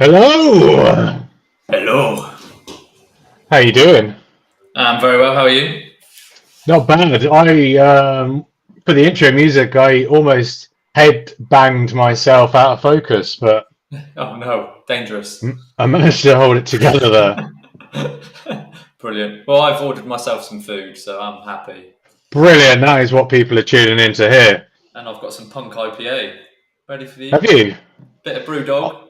Hello. Hello. How you doing? I'm very well. How are you? Not bad. For the intro music, I almost head banged myself out of focus, but Oh no, dangerous. I managed to hold it together there. Brilliant. Well, I've ordered myself some food, so I'm happy. Brilliant. That is what people are tuning in to hear. And I've got some Punk IPA ready for Have you. you? Bit of Brewdog.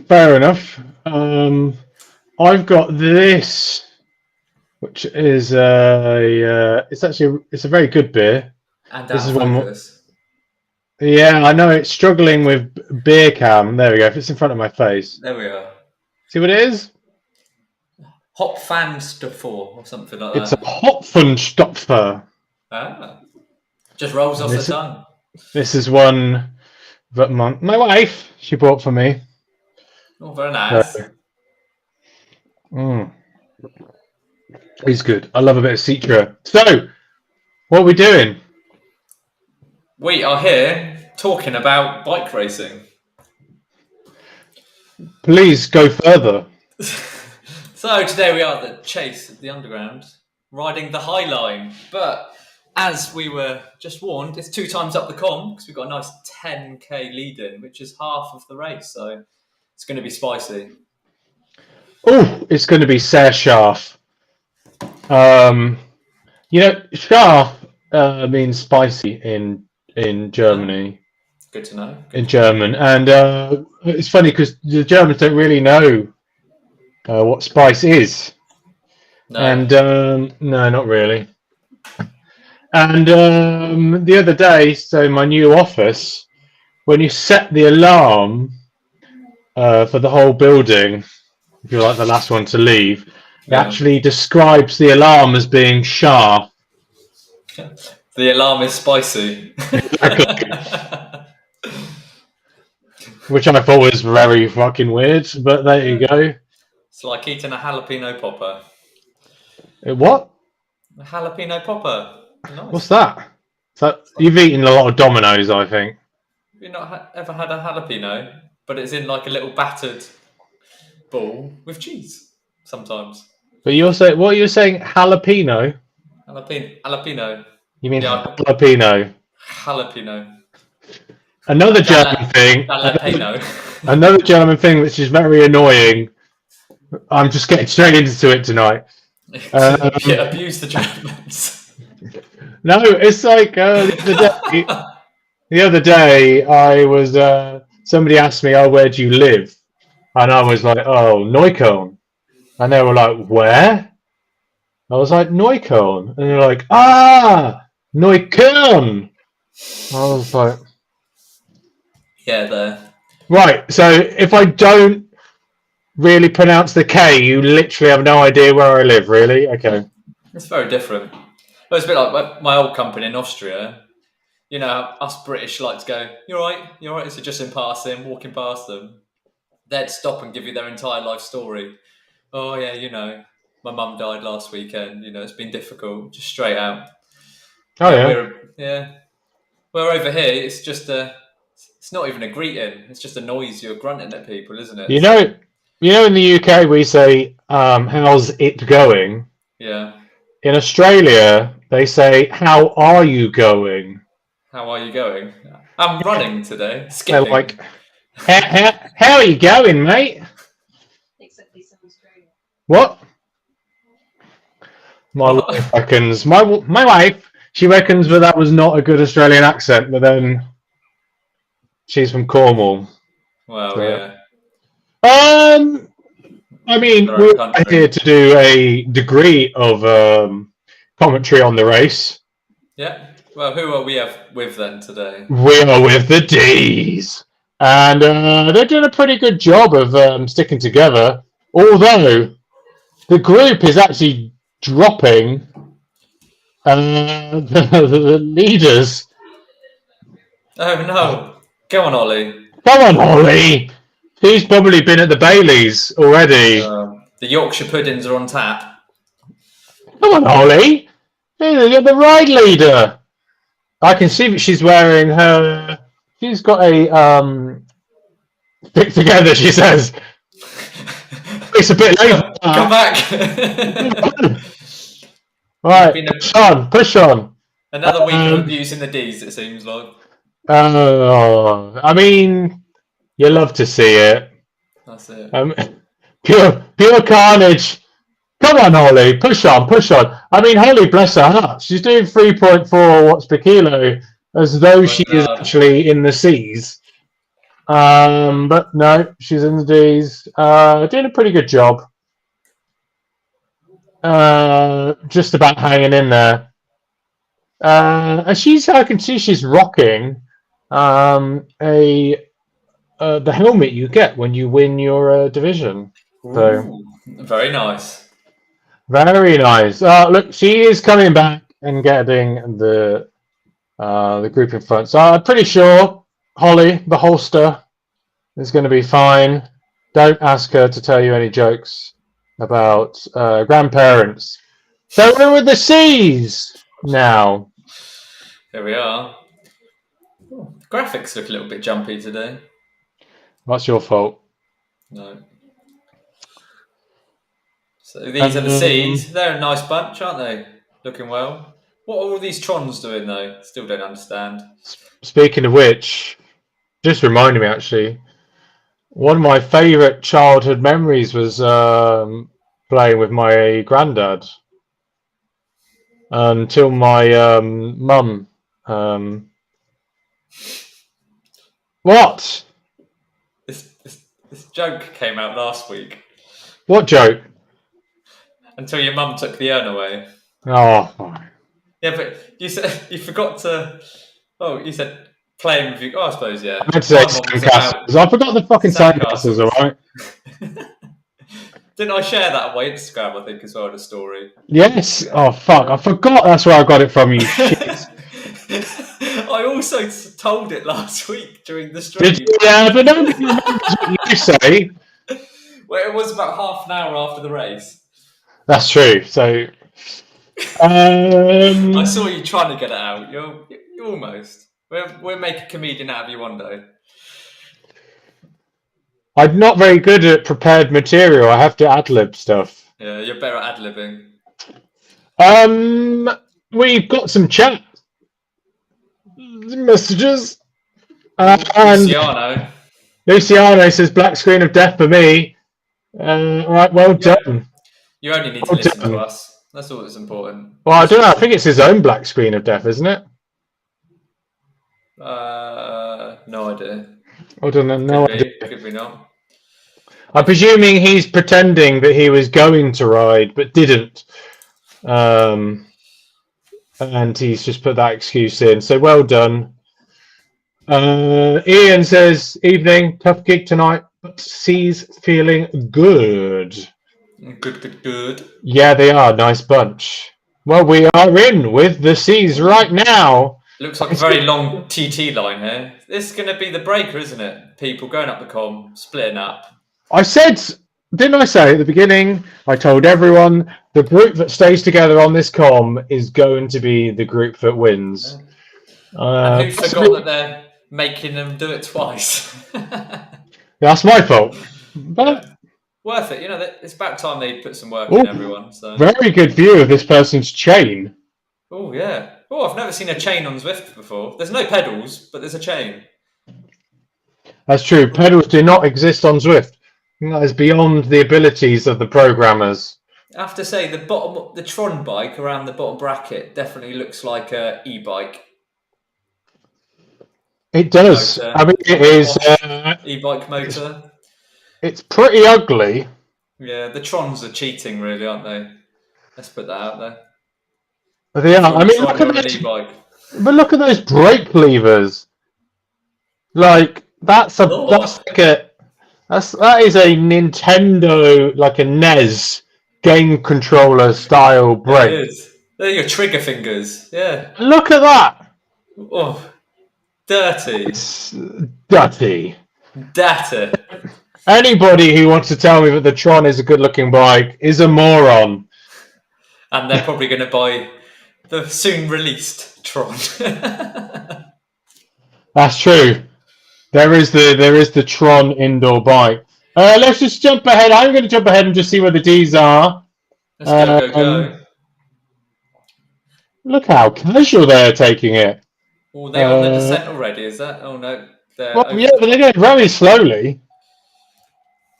Fair enough. I've got this, which is it's a very good beer. And This out is of one. focus. Yeah, I know it's struggling with beer cam. There we go. If it's in front of my face, There we are. see what it is? Hop fan stuff or something like It's a that. Hopfenstopfer. Ah, just rolls And off the this tongue. this is one that my wife she bought for me. Oh, very So, nice. mm, it's good. I love a bit of Citra. So, what are we doing? We are here talking about bike racing. Please go further. So today we are at the Chase at the Underground, riding the High Line. But as we were just warned, it's 2 times up the com because we've got a nice 10k lead in, which is half of the race. So it's going to be spicy. Oh, it's going to be sehr scharf. Scharf means spicy in Germany. Good to know. In German, and it's funny because the Germans don't really know what spice is. No. And no, not really. And the other day, so my new office, when you set the alarm for the whole building, if you're like the last one to leave, it Yeah. actually describes the alarm as being sharp. The alarm is spicy. Which I thought was very fucking weird, but there you go. It's like eating a jalapeno popper. What? A jalapeno popper. Nice. What's that? So you've eaten a lot of Dominoes, I think. Have you not ever had a jalapeno? But it's in like a little battered ball with cheese sometimes. But you're saying what you're saying? Jalapeno? Jalapeno. You mean Yeah, jalapeno? jalapeno. Another German thing. Jalapeno. Another German thing which is very annoying. I'm just getting straight into it tonight. Yeah, abuse the Germans. No, it's like the other day I was somebody asked me, "Oh, where do you live?" And I was like, "Oh, Neukölln," and they were like, "Where?" I was like, "Neukölln," and they're like, "Ah, Neukölln." I was like, Yeah, there. right. So if I don't really pronounce the K, you literally have no idea where I live. Really? Okay. It's very different. Well, it's a bit like my old company in Austria. You know, us British like to go, "You're right, you're right." So just in passing, walking past them, they'd stop and give you their entire life story. Oh yeah, my mum died last weekend. It's been difficult, just straight out. Oh yeah. We're over here. It's not even a greeting. It's just a noise you're grunting at people, isn't it? You know, in the UK we say, "How's it going?" Yeah. In Australia they say, "How are you going?" How are you going? I'm running today. They're Skipping. like, how are you going, mate? Exactly, some Australia. What? My wife reckons. My wife. She reckons that was not a good Australian accent, but then she's from Cornwall. Well, So. yeah. I mean, Their own we're country. here to do a degree of commentary on the race. Yeah. Well, who are we with then today? We are with the D's, and they're doing a pretty good job of sticking together. Although the group is actually dropping the leaders. Oh no! Go on, Ollie. Come on, Holly. He's probably been at the Baileys already. The Yorkshire puddings are on tap. Come on, Holly. You're the ride leader. I can see that she's wearing her. She's got a Stick together, she says. It's a bit late. Come back. Right, Been push on. another week of abusing the D's, it seems like. I mean, you love to see it. That's it. Pure carnage. Come on, Holly, push on. I mean, Holly, bless her heart, she's doing 3.4 watts per kilo as though she is actually in the seas. But no, she's in the D's. Doing a pretty good job. Just about hanging in there. And I can see she's rocking the helmet you get when you win your division. So very nice. Very nice. Look, she is coming back and getting the group in front. So I'm pretty sure Holly, the holster, is going to be fine. Don't ask her to tell you any jokes about grandparents. So we're with the C's now. Here we are. Oh, the graphics look a little bit jumpy today. What's your fault? No. So these are the C's. They're a nice bunch, aren't they? Looking well. What are all these Trons doing, though? Still don't understand. Speaking of which, just reminded me, actually, one of my favourite childhood memories was playing with my granddad until my mum. What? This joke came out last week. What joke? Until your mum took the urn away. Oh. Yeah, but you said you forgot to. Oh, you said playing with you. Oh, I suppose, yeah. I had to say sandcastles. I forgot the fucking sandcastles, alright? Didn't I share that on my Instagram, I think, as well, the story? Yes. Oh, fuck. I forgot that's where I got it from, you shit. I also told it last week during the stream. Yeah, but nobody remembers what you say. Well, it was about half an hour after the race. That's true. So, I saw you trying to get it out. You're almost. We'll make a comedian out of you one day. I'm not very good at prepared material. I have to ad-lib stuff. Yeah, you're better at ad-libbing. We've got some chat messages. Luciano says black screen of death for me. Right, well done. You only need to listen to us. That's all that's important. Well, I don't know. I think it's his own black screen of death, isn't it? No idea. I don't know. No idea. Could be not. I'm presuming he's pretending that he was going to ride but didn't. And he's just put that excuse in. So well done. Ian says, evening, tough gig tonight, but C's feeling good. Good. Yeah, they are. Nice bunch. Well, we are in with the C's right now. Looks like a very long TT line here. This is going to be the breaker, isn't it? People going up the comm, splitting up. Didn't I say at the beginning, I told everyone the group that stays together on this comm is going to be the group that wins. And who forgot that they're making them do it twice? That's my fault. But worth it. You know, it's about time they put some work in everyone. So. Very good view of this person's chain. Oh, yeah. Oh, I've never seen a chain on Zwift before. There's no pedals, but there's a chain. That's true. Pedals do not exist on Zwift. That is beyond the abilities of the programmers. I have to say, the Tron bike around the bottom bracket definitely looks like a e-bike. It does. I mean, it is e-bike motor. It's pretty ugly. Yeah, the Trons are cheating, really, aren't they? Let's put that out there. They are. I mean, look at those brake levers. Like that is a Nintendo, like a NES game controller style brake. It is. They're your trigger fingers. Yeah. Look at that. Oh, dirty. It's dirty. Dirty. Anybody who wants to tell me that the Tron is a good-looking bike is a moron. And they're probably going to buy the soon-released Tron. That's true. There is the Tron indoor bike. Let's just jump ahead. I'm going to jump ahead and just see where the D's are. Let's go. Look how casual they're taking it. Oh, they're on the descent already, is that? Oh, no. Well, yeah, but they're going very slowly.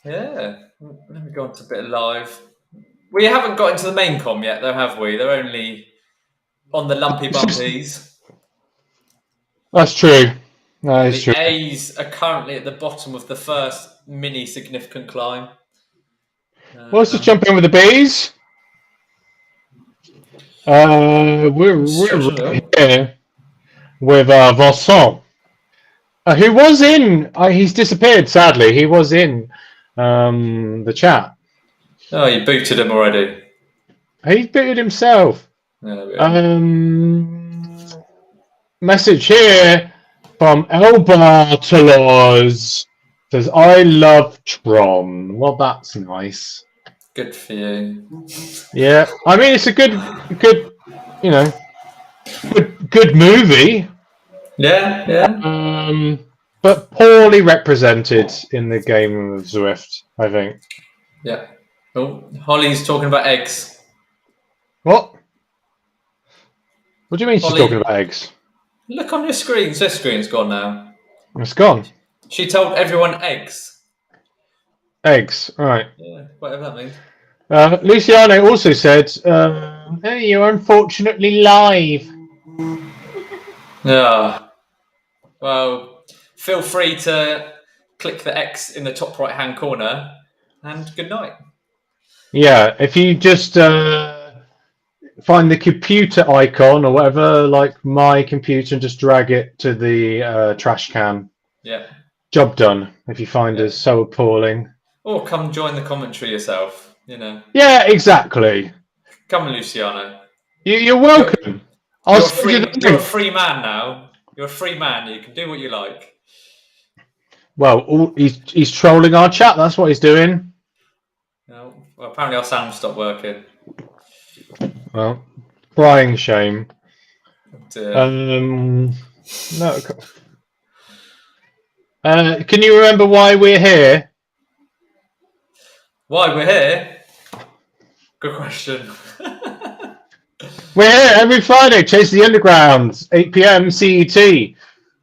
Yeah. Let me go on to a bit of live. We haven't got into the main com yet, though, have we? They're only on the lumpy bumpies. That's true. That And is the true. A's are currently at the bottom of the first mini significant climb. Well, let's just jump in with the B's. We're right here with Vincent, who was in. He's disappeared, sadly. He was in the chat. Oh, you booted him already. He booted himself. Message here from El Bartolos says, "I love Tron." Well, that's nice. Good for you. Yeah, I mean it's a good, you know, good movie. Yeah. But poorly represented in the game of Zwift, I think. Yeah. Oh, Holly's talking about eggs. What? What do you mean Holly, she's talking about eggs? Look on your screen. This screen's gone now. It's gone. She told everyone eggs. Eggs, right. Yeah, whatever that means. Luciano also said, hey, you're unfortunately live. Yeah. Well, feel free to click the X in the top right-hand corner, and good night. Yeah, if you just find the computer icon or whatever, like my computer, and just drag it to the trash can. Yeah. Job done, if you find us so appalling. Or come join the commentary yourself, you know. Yeah, exactly. Come on, Luciano. You're welcome. You're a free man now. You're a free man. You can do what you like. Well, he's trolling our chat. That's what he's doing. No, well, apparently our sound stopped working. Well, crying shame. No. Can you remember why we're here? Why we're here? Good question. We're here every Friday. Chase the Underground, 8 p.m. CET.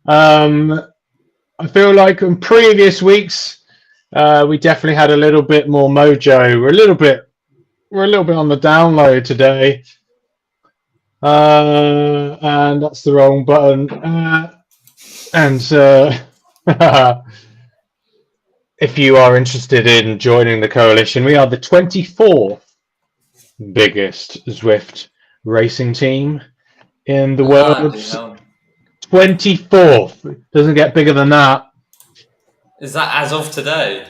I feel like in previous weeks we definitely had a little bit more mojo. We're a little bit on the download today, and that's the wrong button. If you are interested in joining the coalition, we are the 24th biggest Zwift racing team in the world. 24th. Doesn't get bigger than that. Is that as of today?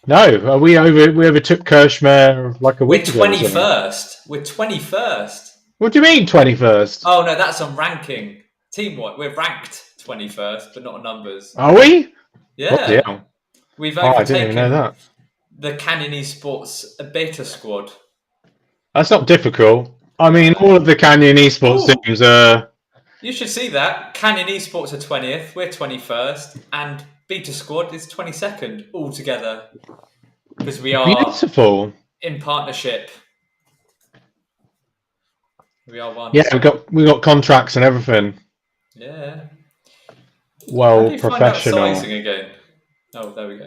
No, we overtook Kirschmer like a week ago. We're 21st. We're 21st. What do you mean 21st? Oh no, that's on ranking. Team-wide, we're ranked 21st, but not on numbers. Are we? Yeah. Oh, We've I overtaken didn't even know that. the Canyon Esports beta squad. That's not difficult. I mean, all of the Canyon Esports teams are... You should see that. Canyon Esports are 20th, we're 21st, and beta squad is 22nd altogether. Because we are beautiful in partnership. We are one. Yeah, we got contracts and everything. Yeah. Well, how do you professional. find out sizing again? Oh, there we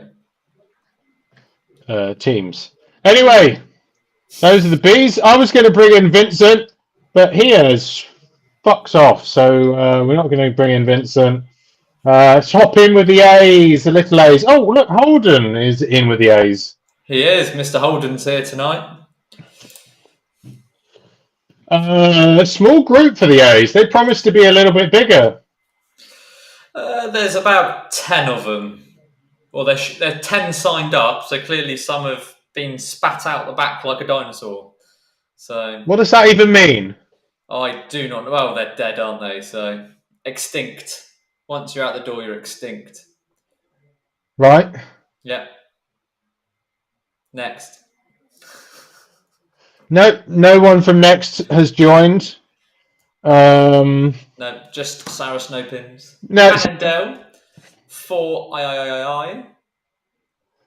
go. Teams. Anyway, those are the Bs. I was going to bring in Vincent, but he has fucks off, so we're not going to bring in Vincent. Let's hop in with the A's, the little A's. Oh, look, Holden is in with the A's. He is. Mr. Holden's here tonight. A small group for the A's. They promised to be a little bit bigger. There's about 10 of them. Well, there are 10 signed up, so clearly some have been spat out the back like a dinosaur. So what does that even mean? I do not know. Well, they're dead, aren't they? So extinct. Once you're out the door, you're extinct. Right. Yeah. Next. No one from Next has joined. No, just Sarah Snowpins. No, Cannondale. 4 I.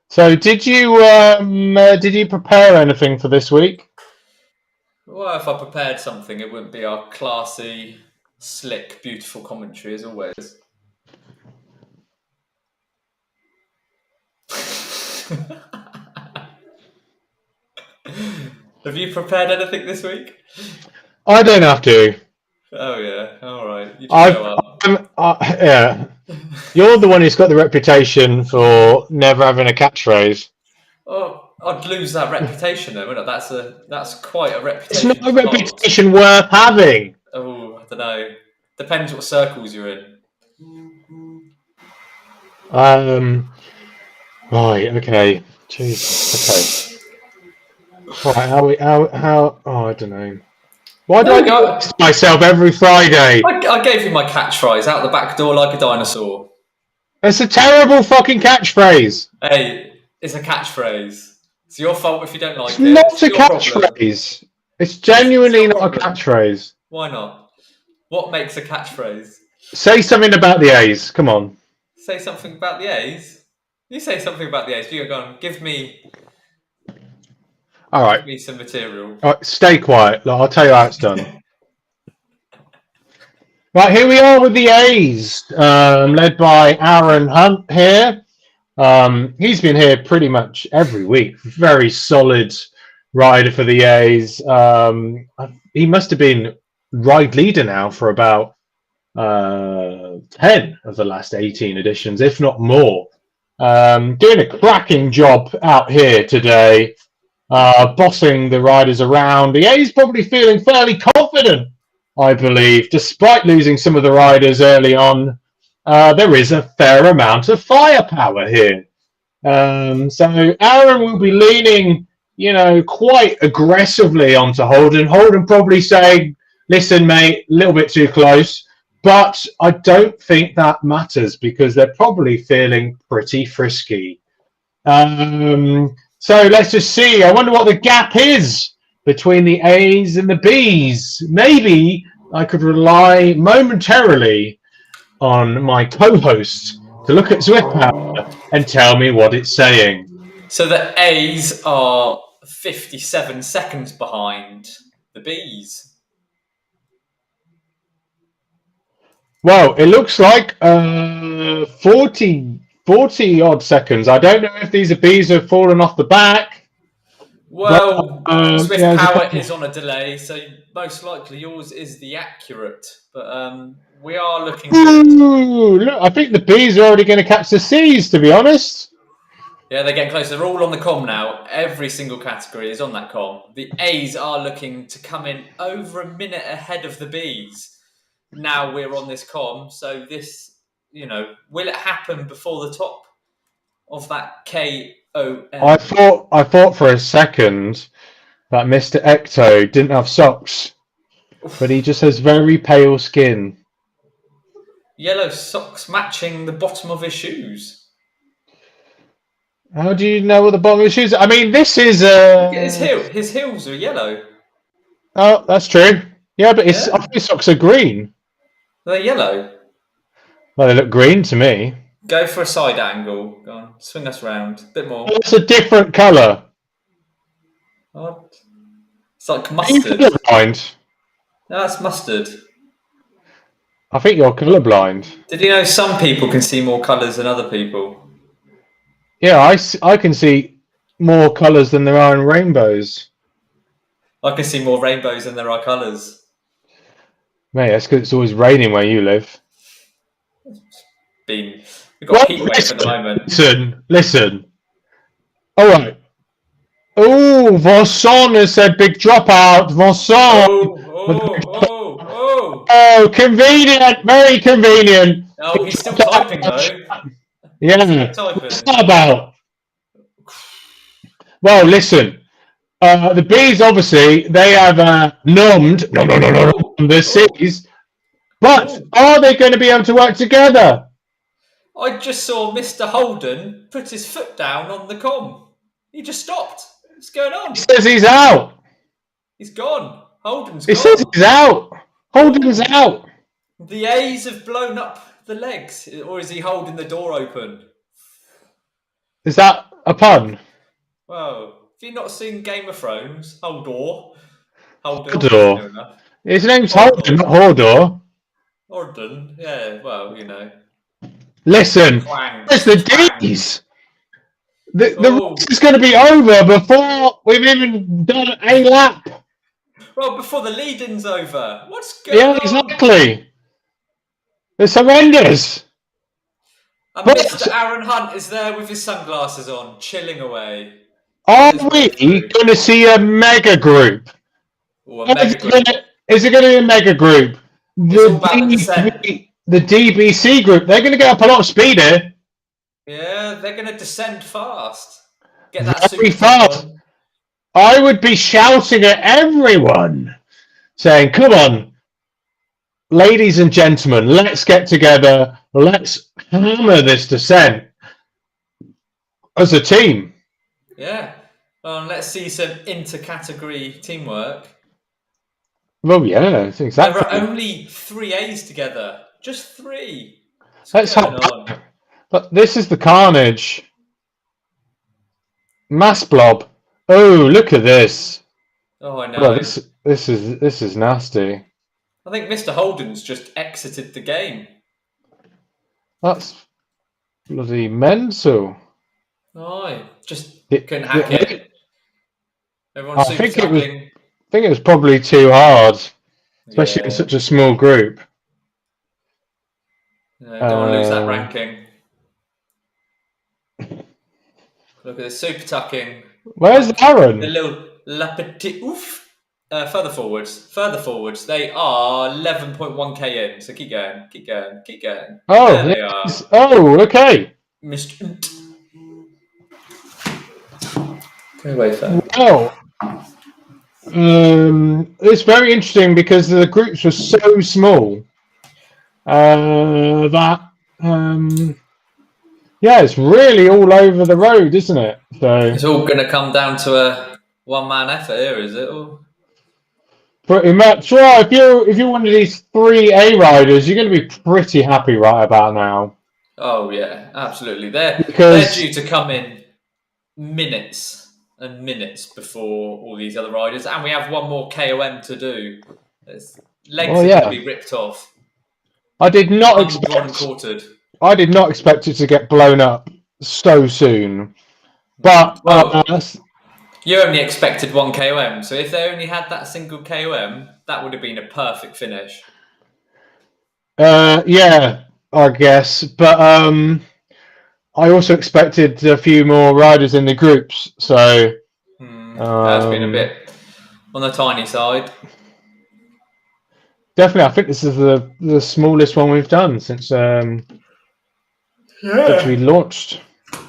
So, did you prepare anything for this week? Well, if I prepared something, it wouldn't be our classy, slick, beautiful commentary as always. Have you prepared anything this week? I don't have to. Oh yeah, all right. You just show up. Yeah. You're the one who's got the reputation for never having a catchphrase. Oh, I'd lose that reputation though, wouldn't I? That's quite a It's reputation. not a reputation worth having. Oh, I don't know. Depends what circles you're in. Right. Okay. Jesus. Okay. Right. How? Oh, I don't know. Why do I do this to myself every Friday? I gave you my catchphrase out the back door like a dinosaur. It's a terrible fucking catchphrase. Hey, it's a catchphrase. It's your fault if you don't like It's it. not It's a your problem. catchphrase. It's genuinely It's your not a problem. catchphrase. Why not? What makes a catchphrase? Say something about the A's. Come on. Say something about the A's. You say something about the A's. You go on. Give me some material. All right, stay quiet. I'll tell you how it's done. Right, here we are with the A's, led by Aaron Hunt here. He's been here pretty much every week. Very solid rider for the A's. He must have been ride leader now for about 10 of the last 18 editions, if not more. Doing a cracking job out here today, bossing the riders around. The A's probably feeling fairly confident, I believe, despite losing some of the riders early on. There is a fair amount of firepower here. So Aaron will be leaning, quite aggressively onto Holden. Holden probably saying, listen, mate, a little bit too close. But I don't think that matters because they're probably feeling pretty frisky. So let's just see. I wonder what the gap is between the A's and the B's. Maybe I could rely momentarily on my co-host to look at Swift Power and tell me what it's saying. So the A's are 57 seconds behind the B's. Well, it looks like 40 odd seconds. I don't know if these are B's have fallen off the back. Well, Swift Power is on a delay, so most likely yours is the accurate. But we are looking good. Ooh, look, I think the B's are already going to catch the C's, to be honest. Yeah, they're getting closer. They're all on the comm now. Every single category is on that comm. The A's are looking to come in over a minute ahead of the B's. Now we're on this comm, so this, will it happen before the top of that KOM? I thought for a second that Mr. Ecto didn't have socks, but he just has very pale skin. Yellow socks matching the bottom of his shoes. How do you know what the bottom of his shoes are? I mean, this is His heels are yellow. Oh, that's true. Yeah, but his socks are green. They're yellow. Well, they look green to me. Go for a side angle. Go on, swing us round. A bit more. It's a different colour. What? It's like Are you mustard. colourblind? No, that's mustard. I think you're colourblind. Did you know some people can see more colours than other people? Yeah, I can see more colours than there are in rainbows. I can see more rainbows than there are colours. Mate, that's because it's always raining where you live. We've got a heat wave at the moment. Listen. All right. Oh, Vincent has said big dropout. Vincent. Oh, convenient. Very convenient. Oh, he's still typing though. Yeah. What's that about? Well, listen. The Bees, obviously, they have numbed the C's. But are they going to be able to work together? I just saw Mr. Holden put his foot down on the comm. He just stopped. What's going on? He says he's out. He's gone. Holden's He gone. says he's out. Holden's out. The A's have blown up the legs, or is he holding the door open? Is that a pun? Well, have you not seen Game of Thrones? Hodor. Hodor. His name's Holden, Hodor. not Hodor. Orden. Yeah. Well, you know. Listen, Twang. it's the Twang. D's. The Oh. race is going to be over before we've even done a lap. Well, before the lead-in's over. What's going Yeah, on? exactly. It's horrendous. And But Mr. Aaron Hunt is there with his sunglasses on, chilling away. are we going to see a mega group? Or a mega group. Is it going to be a mega group? It's all about the descent. The DBC group, they're going to get up a lot of speed here. Yeah, they're going to descend fast. Get that Very super fast. on. I would be shouting at everyone, saying, come on, ladies and gentlemen, let's get together. Let's hammer this descent as a team. Yeah. Let's see some inter-category teamwork. Well, yeah, exactly. There are only 3 A's together. Just 3. Let's going on? But this is the carnage. Mass blob. Oh, look at this. Oh, I know. Well, this is nasty. I think Mr. Holden's just exited the game. That's bloody mental. Oh, just couldn't hack it. Everyone's I super think it was probably too hard, especially in such a small group. No, don't want to lose that ranking. Look at this super tucking. Where's Aaron? The little la petite ouf. Further forwards. They are 11.1k in. So keep going. Oh, there they are. Oh, okay. Mr. Go away, phone. Well, it's very interesting because the groups were so small that it's really all over the road, isn't it? So it's all going to come down to a one-man effort here, is it? Or? Pretty much. Well, if you're one of these 3 A riders, you're going to be pretty happy right about now. Oh yeah, absolutely. They're due to come in minutes and minutes before all these other riders, and we have one more KOM to do. Legs are going to be ripped off. I did not expect it to get blown up so soon, but you only expected 1 KOM, so if they only had that single KOM, that would have been a perfect finish. Yeah, I guess, but I also expected a few more riders in the groups, so that's been a bit on the tiny side. Definitely, I think this is the smallest one we've done since we launched.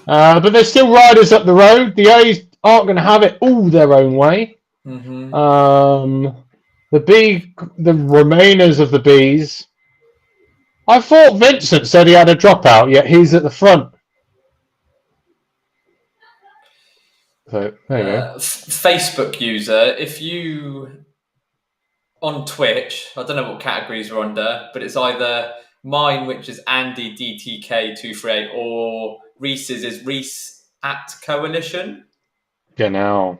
But there's still riders up the road. The A's aren't going to have it all their own way. Mm-hmm. The remainers of the Bs. I thought Vincent said he had a dropout, yet he's at the front. So there you go. Facebook user, if you on Twitch, I don't know what categories we're under, but it's either mine, which is Andy DTK238, or Reese's is Reese at Coalition. Genau.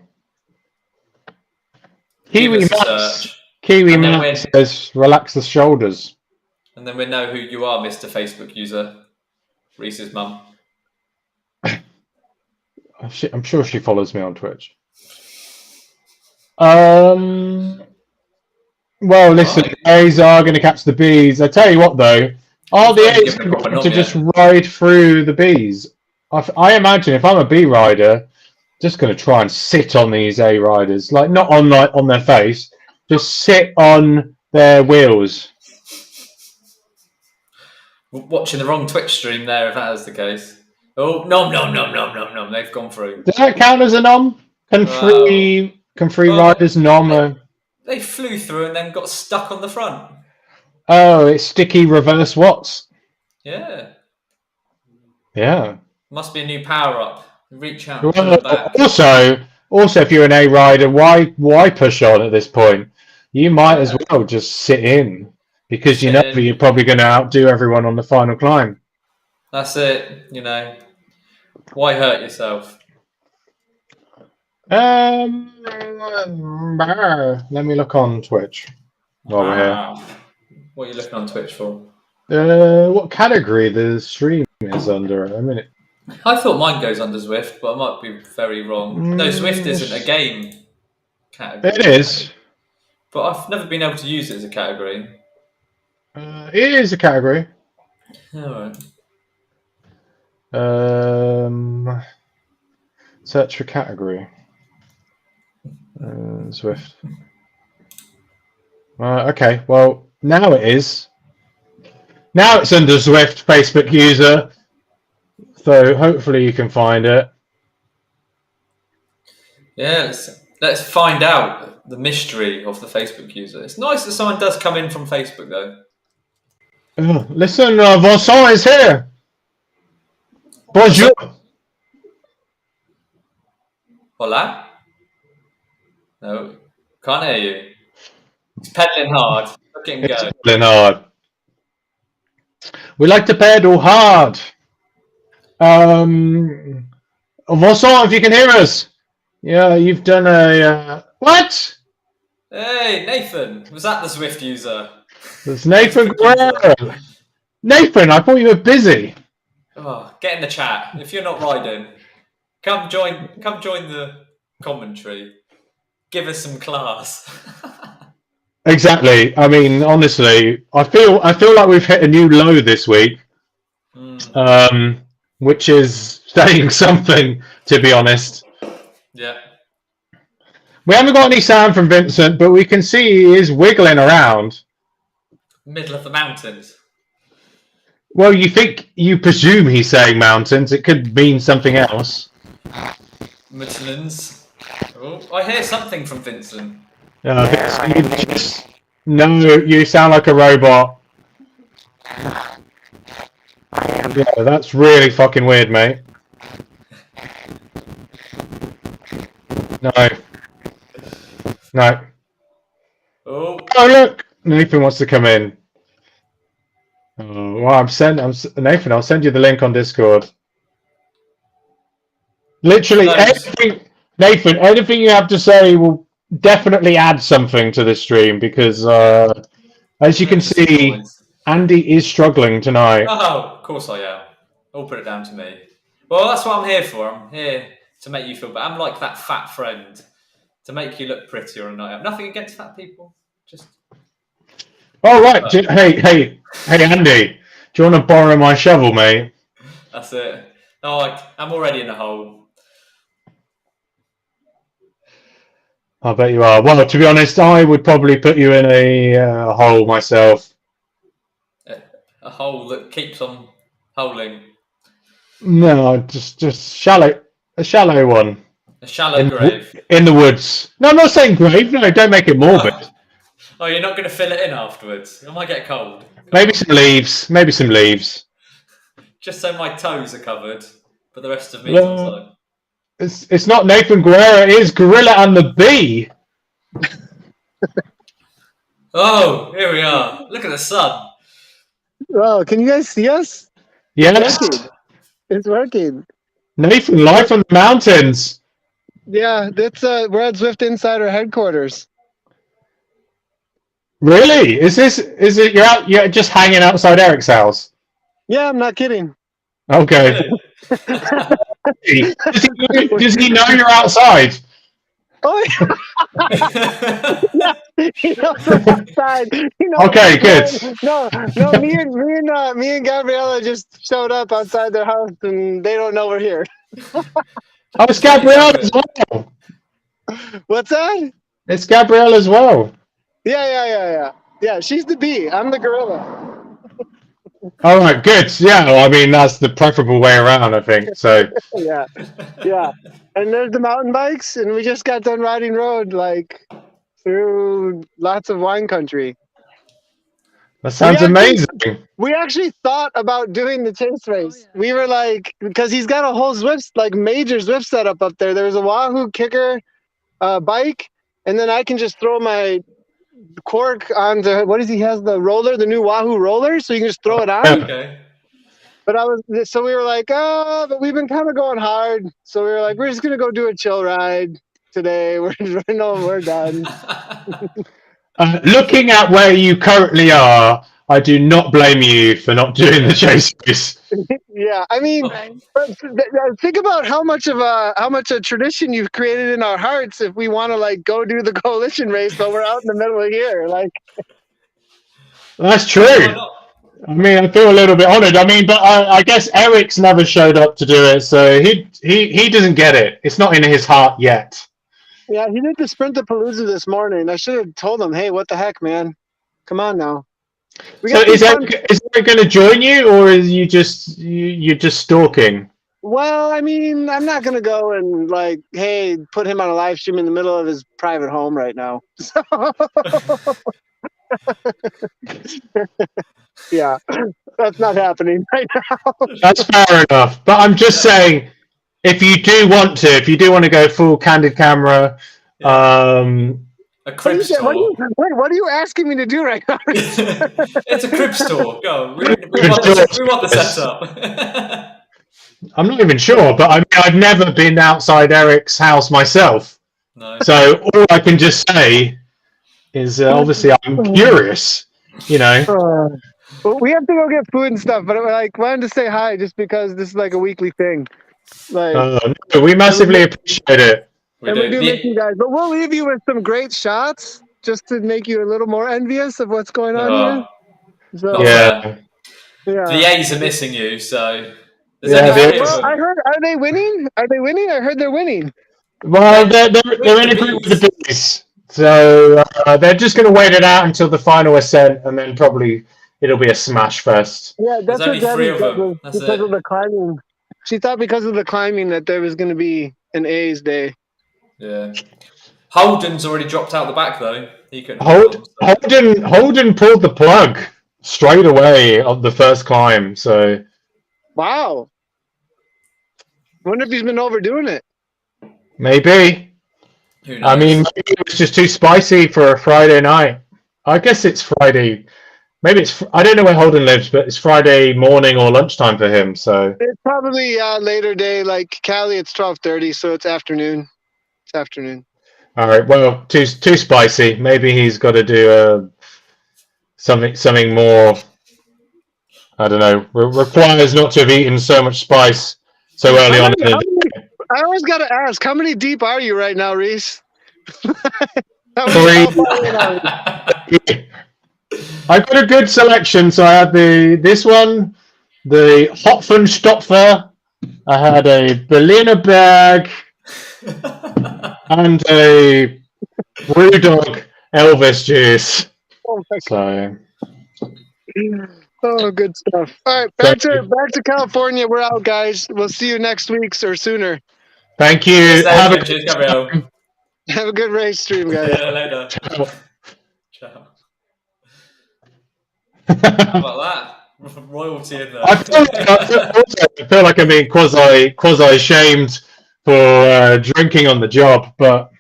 Kiwi Max says relax the shoulders. And then we know who you are, Mr. Facebook user. Reese's mum. I'm sure she follows me on Twitch. Well, listen, the A's are going to catch the Bs. I tell you what, though, are the A's going to just ride through the Bs? I imagine if I'm a B rider, just going to try and sit on these A riders, like not on their face, just sit on their wheels. Watching the wrong Twitch stream there, if that is the case. Oh, nom. They've gone through. Does that count as a nom? Can free riders nom? They flew through and then got stuck on the front. Oh, it's sticky reverse Watts. Yeah. Yeah. Must be a new power-up. Reach out. Also, if you're an A rider, why push on at this point? You might as well just sit in. because you know that you're probably going to outdo everyone on the final climb. That's it. You know, why hurt yourself? Let me look on Twitch while we're here. What are you looking on Twitch for? What category the stream is under? A minute. I thought mine goes under Zwift, but I might be very wrong. No, Zwift isn't a game category. It is. But I've never been able to use it as a category. It is a category. Alright. Search for category. Zwift. Okay, well, now it is. Now it's under Zwift Facebook user. So hopefully you can find it. Yeah, let's find out the mystery of the Facebook user. It's nice that someone does come in from Facebook, though. Listen, Vincent is here. Bonjour. Hola? No, can't hear you. He's pedaling hard. Look at him go. Pedaling hard. We like to pedal hard. Vincent, if you can hear us. Yeah, you've done a... what? Hey, Nathan. Was that the Zwift user? It's Nathan Guerrero. Nathan, I thought you were busy. Oh, get in the chat. If you're not riding, come join the commentary. Give us some class. Exactly. I mean, honestly, I feel like we've hit a new low this week, which is saying something, to be honest. Yeah. We haven't got any sound from Vincent, but we can see he is wiggling around. Middle of the mountains. Well, you presume he's saying mountains. It could mean something else. Midlands. Oh, I hear something from Vincent. No, you sound like a robot. Yeah, that's really fucking weird, mate. No. Oh, Look! Nathan wants to come in. Oh, well, Nathan, I'll send you the link on Discord. Literally, Nathan, anything you have to say will definitely add something to the stream because, as you can see, Andy is struggling tonight. Oh, of course I am. All put it down to me. Well, that's what I'm here for. I'm here to make you feel better. I'm like that fat friend to make you look prettier and not have nothing against fat people. Just. Oh right, hey, Andy, do you want to borrow my shovel, mate? That's it. No, I'm already in a hole. I bet you are. Well, to be honest, I would probably put you in a hole myself. A hole that keeps on holing. No, just shallow, a shallow one. A shallow grave. In the woods. No, I'm not saying grave. No, don't make it morbid. Oh, you're not going to fill it in afterwards? It might get cold. Maybe some leaves. Just so my toes are covered, but the rest of me is outside. It's not Nathan Guerrero, it is Gorilla and the Bee. Oh, here we are. Look at the sun. Oh, can you guys see us? Yes. It's working. Nathan, live from the mountains. Yeah, that's we're at Zwift Insider headquarters. Really? Is it you're just hanging outside Eric's house? Yeah, I'm not kidding. Okay. Does he know you're outside? Oh, yeah. He knows I'm outside. Okay, good. No. Me and Gabriella just showed up outside their house, and they don't know we're here. Oh, it's Gabrielle as well. What's that? It's Gabrielle as well. Yeah. Yeah, she's the bee. I'm the gorilla. All right, good. Yeah, well, I mean that's the preferable way around, I think. So. Yeah. And there's the mountain bikes, and we just got done riding road through lots of wine country. That sounds amazing. We actually thought about doing the chase race. We were like, because he's got a whole Zwift, major Zwift setup up there. There's a Wahoo kicker bike, and then I can just throw my cork on the what does he has the roller, the new Wahoo roller, so you can just throw it on. Okay. But we were like, oh, but we've been kind of going hard, so we were like, we're just gonna go do a chill ride today. We're done. Looking at where you currently are, I do not blame you for not doing the chase race. Yeah, I mean, but think about how much a tradition you've created in our hearts. If we want to like go do the coalition race, but we're out in the middle of here, like That's true. Why not? I mean, I feel a little bit honoured. I mean, but I guess Eric's never showed up to do it, so he doesn't get it. It's not in his heart yet. yeah, he did the sprint to Palooza this morning. I should have told him, hey, what the heck, man, come on now. So is Eric going to join you, or is you're just stalking? Well, I mean, I'm not gonna go and like, hey, put him on a live stream in the middle of his private home right now. So, yeah, that's not happening right now. That's fair enough. But I'm just saying, if you do want to go full candid camera, A crib store. What are you asking me to do right now? It's a crib store. Go. We want the setup. I'm not even sure, but I mean, I've never been outside Eric's house myself. No. So all I can just say is obviously I'm curious, you know. Well, we have to go get food and stuff, but I like wanted to say hi just because this is like a weekly thing. Like No, we massively appreciate it. we do miss you guys, but we'll leave you with some great shots just to make you a little more envious of what's going on here. So, Yeah. The A's are missing you, so. Well, I heard. Are they winning? Are they winning? I heard they're winning. Well, they're in a group with the Bees, so they're just going to wait it out until the final ascent, and then probably it'll be a smash fest. Yeah, that's There's only what three of them. because of the climbing. She thought because of the climbing that there was going to be an A's day. Yeah. Holden's already dropped out the back though. He couldn't. Holden pulled the plug straight away on the first climb. So. Wow. I wonder if he's been overdoing it. Maybe. Who knows? I mean, maybe it was just too spicy for a Friday night. I guess it's Friday. Maybe it's. I don't know where Holden lives, but it's Friday morning or lunchtime for him. So it's probably later day. Like Cali, it's 12:30, so it's afternoon. It's afternoon. All right. Well, too spicy. Maybe he's got to do something more. I don't know. Requires not to have eaten so much spice so early on in the day. I always got to ask, how many deep are you right now, Reese? 3. I got a good selection. So I had this one, the Hopfenstopfer. I had a Berliner Berg and a Brewdog Elvis juice. So. Oh, good stuff. All right, back to California. We're out, guys. We'll see you next week or sooner. Thank you. Have a good race stream, guys. Yeah, later. Ciao. How about that? Royalty in there. I feel like I'm being quasi shamed for drinking on the job, but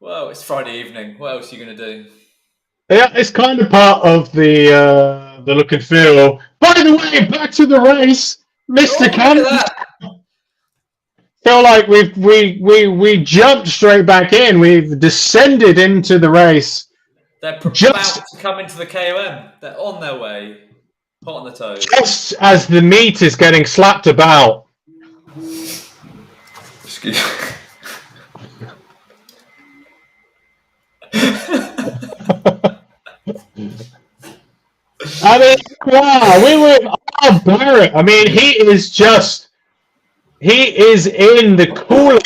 well, it's Friday evening. What else are you going to do? Yeah, it's kind of part of the look and feel. By the way, back to the race, Mr. Canada. Feel like we jumped straight back in. We've descended into the race. They're about to come into the KOM. They're on their way. Hot on the toes. Just as the meat is getting slapped about. Excuse me. I mean, wow, Barrett. I mean, he is in the cooler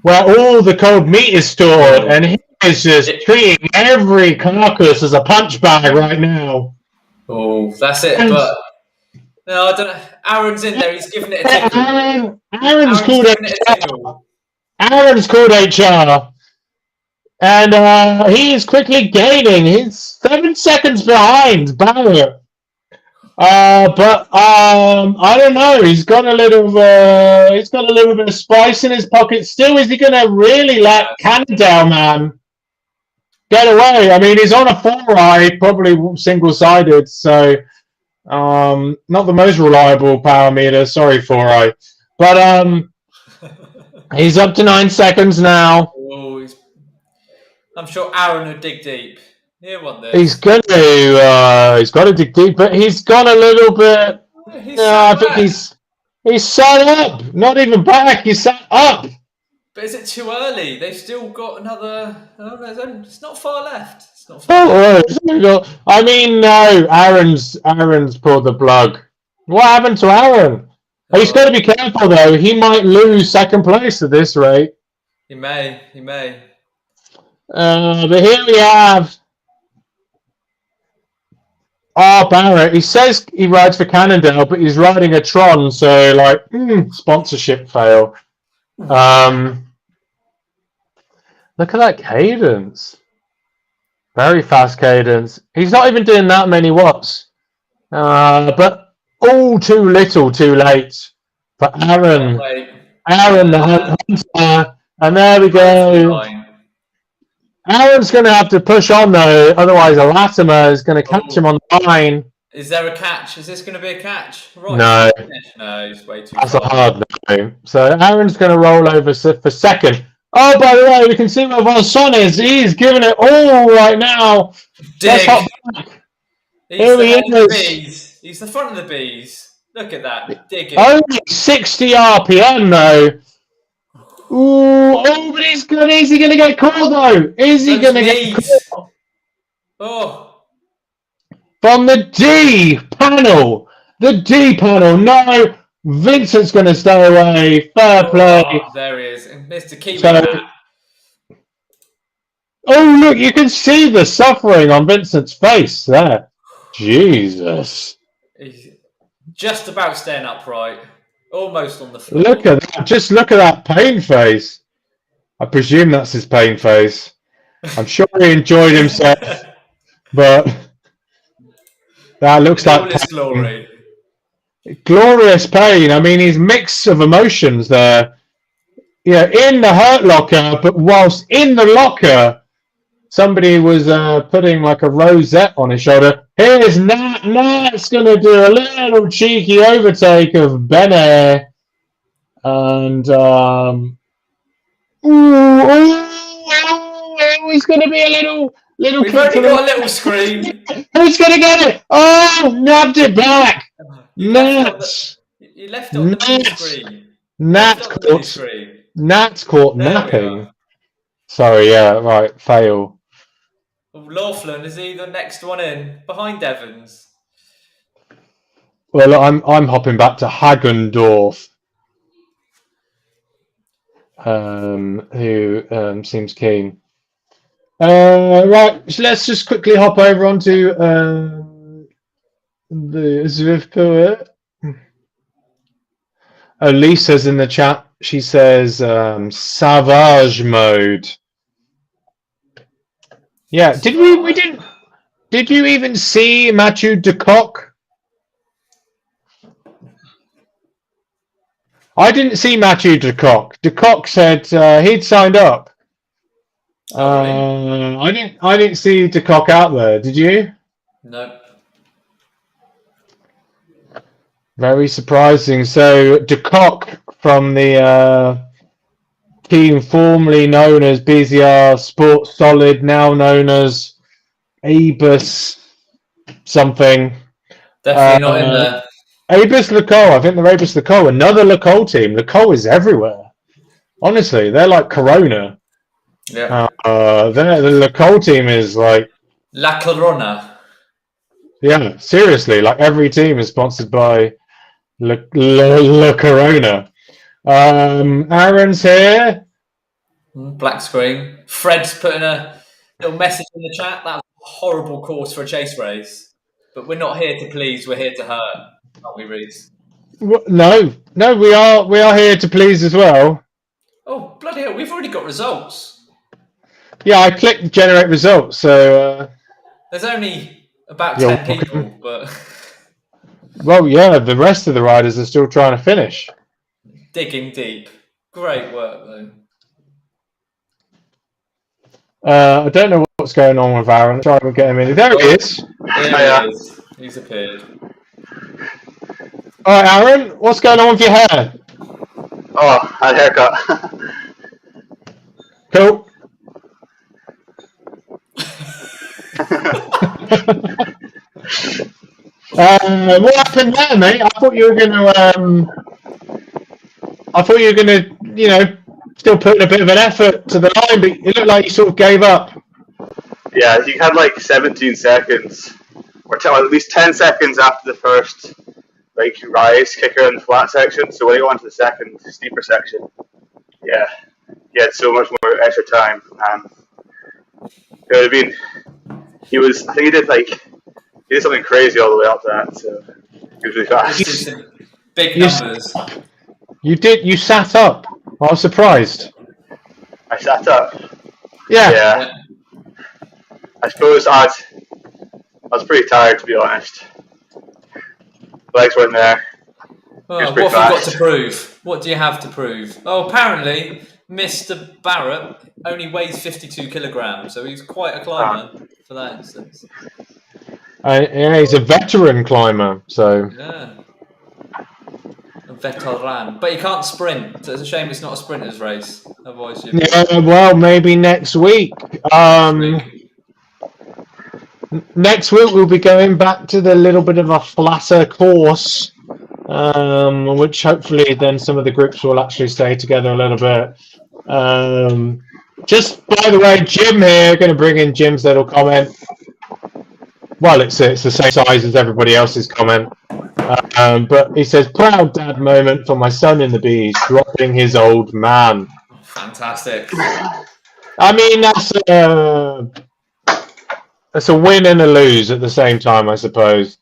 where all the cold meat is stored, and he is just treating every carcass as a punch bag right now. Oh, that's it. But no, I don't know. Aaron's in there. He's giving it a tickle. Aaron's called HR. Aaron's called HR. And he is quickly gaining. He's 7 seconds behind Barrett. But I don't know. He's got a little bit of spice in his pocket still. Is he going to really let Canada down, man? get away. I mean, he's on a four-eye, probably single-sided, so not the most reliable power meter. Sorry, four-eye. But he's up to 9 seconds now. Oh, I'm sure Aaron would dig deep. He'll want this. He's got to dig deep, but he's gone a little bit. I think he's sat up, not even back. He's sat up. But is it too early? They've still got another. Oh, it's not far left. It's not far left. I mean, no. Aaron's pulled the plug. What happened to Aaron? He's got to be careful though. He might lose second place at this rate. He may. But here we have. Barrett. He says he rides for Cannondale, but he's riding a Tron, so like sponsorship fail. Look at that cadence. Very fast cadence. He's not even doing that many watts. But all too little, too late for Aaron. Aaron the hunter. And there we go. Aaron's going to have to push on though, otherwise Latimer is going to catch him on the line. Is there a catch? Is this going to be a catch? Right. No, it's way too That's far. a hard no. So Aaron's going to roll over for second. Oh, by the way, we can see where Vonson is. He's giving it all right now. Dig. Here he is. He's the front of the bees. Look at that. Digging. Only 60 RPM though. But he's good. Is he going to get caught though? Is he going to get caught? Oh. From the D panel. The D panel. No. Vincent's going to stay away. Fair play. There he is. Mr. Kiwi. Oh, look. You can see the suffering on Vincent's face there. Jesus. He's just about staying upright. Almost on the floor. Look at that. Just look at that pain face. I presume that's his pain face. I'm sure he enjoyed himself. But that looks like glory. Glorious pain. I mean, he's mix of emotions there. Yeah, in the hurt locker, but whilst in the locker, somebody was putting like a rosette on his shoulder. Here's Nat. Nat's going to do a little cheeky overtake of Bene. And he's going to be a little We've already got a little scream. Who's going to get it? Oh, nabbed it back. Nat. You left it on the screen. Nat's caught napping. Sorry, yeah, right, fail. Laughlin is he the next one in behind Evans? Well, I'm hopping back to Hagendorf, who seems keen. Right, so let's just quickly hop over onto the Zwift. Lisa's in the chat. She says Savage mode. Yeah, did you even see Mathieu de Kock? I didn't see Mathieu de Kock. De Kock said he'd signed up. I didn't see de Kock out there. Did you? No. Very surprising. So de Kock from the team formerly known as BZR Sport Solid, now known as Abus something. Definitely not in there. Abus Lecole. I think they're Abus Lecole. Another Lecole team. Lecole is everywhere. Honestly, they're like Corona. Yeah. The Lecole team is like La Corona. Yeah, seriously. Like every team is sponsored by La Corona. Aaron's here. Black screen. Fred's putting a little message in the chat. That was a horrible course for a chase race. But we're not here to please, we're here to hurt. Aren't we, Reese? No, we are here to please as well. Oh, bloody hell, we've already got results. Yeah, I clicked generate results, so... There's only about 10 people, but... Well, yeah, the rest of the riders are still trying to finish. Digging deep. Great work, though. I don't know what's going on with Aaron. Try and get him in. There he is. There he is. He's appeared. All right, Aaron, what's going on with your hair? Oh, I had a haircut. Cool. What happened there, mate? I thought you were gonna, still putting a bit of an effort to the line, but it looked like you sort of gave up. Yeah, you had like 17 seconds, or at least 10 seconds after the first rise kicker in the flat section. So when you go on to the second steeper section, yeah, he had so much more extra time. It would have been. I think he did something crazy all the way up to that. So he was really fast. Big numbers. You sat up. I was surprised. I sat up. Yeah. I suppose I was pretty tired, to be honest. Legs weren't there. Oh, what have you got to prove? What do you have to prove? Oh, apparently, Mr. Barrett only weighs 52 kilograms, so he's quite a climber for that instance. Yeah, he's a veteran climber, so... Yeah. A veteran. But he can't sprint, so it's a shame it's not a sprinter's race. Otherwise, yeah, well, maybe next week. Next week we'll be going back to the little bit of a flatter course, which hopefully then some of the groups will actually stay together a little bit. Just by the way, Jim here, going to bring in Jim's little comment. Well, it's the same size as everybody else's comment, but he says, "Proud dad moment for my son in the bees, dropping his old man." Fantastic. I mean, that's a win and a lose at the same time, I suppose.